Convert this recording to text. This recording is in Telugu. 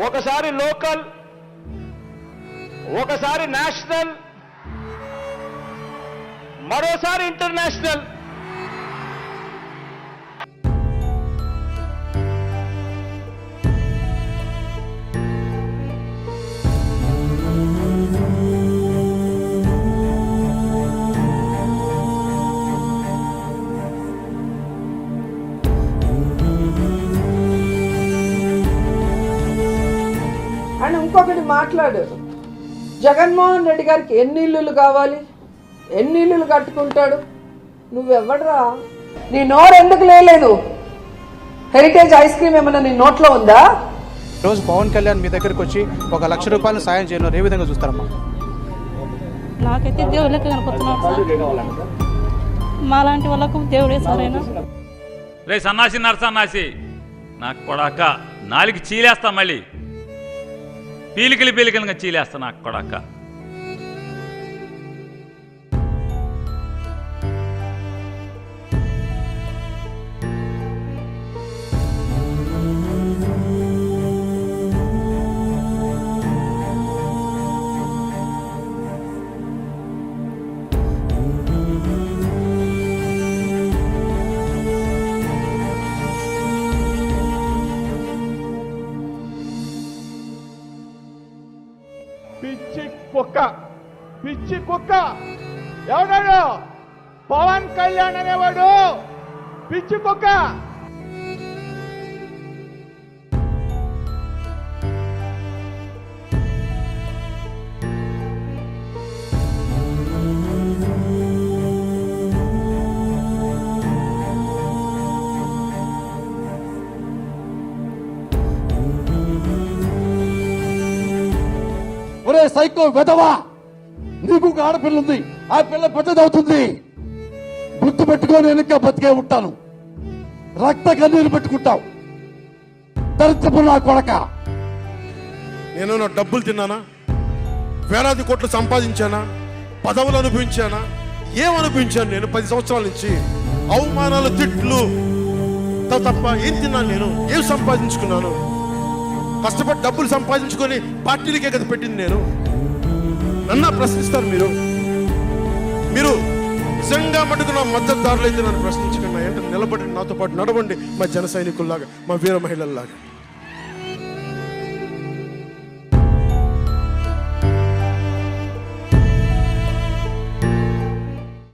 ఒకసారి లోకల్, ఒకసారి నేషనల్, మరోసారి ఇంటర్నేషనల్. అని ఇంకొకటి మాట్లాడు. జగన్మోహన్ రెడ్డి గారికి ఎన్ని ఇల్లులు కావాలి, ఎన్ని ఇల్లులు కట్టుకుంటాడు? నువ్వెవడరా? నీ నోరు ఎందుకు లేదు? హెరిటేజ్ ఐస్ క్రీమ్ ఏమన్నా నీ నోట్లో ఉందా? రోజు పవన్ కళ్యాణ్ మీ దగ్గరికి వచ్చి 1 లక్ష రూపాయలు సాయం చేయను ఏ విధంగా చూస్తారమ్మా? నాకైతే దేవుళ్ళకి కనపడుతున్నాడు సార్. మాలాంటి వాళ్ళకు దేవుడే సరైన. రే సన్నాసి నరసన్నాసి నా కొడాక నాలుగు చీలేస్తా, మళ్ళీ పీలికలుగా చీలేస్తా నాకు కొడాక. పిచ్చి కుక్క ఎవడాడు? పవన్ కళ్యాణ్ అనేవాడు పిచ్చి కుక్క. ఒరే సైకో వెధవా, నీకు ఒక ఆడపిల్ల ఉంది, ఆ పిల్ల పెద్దదవుతుంది. గుర్తు పెట్టుకో, నేను ఇంకా బతికే ఉంటాను. రక్త కన్నీరు పెట్టుకుంటావు దరిద్రపు నా కొడక. నేను నా డబ్బులు తిన్నానా? వేలాది కోట్లు సంపాదించానా? పదవులు అనుభవించానా? ఏమనిపించాను? నేను 10 సంవత్సరాల నుంచి అవమానాలు, తిట్లు తప్ప ఏం తిన్నాను? నేను ఏం సంపాదించుకున్నాను? కష్టపడి డబ్బులు సంపాదించుకొని పార్టీలకే కదా పెట్టింది నేను. నన్ను ప్రశ్నిస్తారు మీరు. మీరు నిజంగా మటుకు నా మద్దతుదారులు అయితే నన్ను ప్రశ్నించకుండా నిలబడి నాతో పాటు నడవండి, మా జన సైనికుల్లాగా, మా వీర మహిళల్లాగా.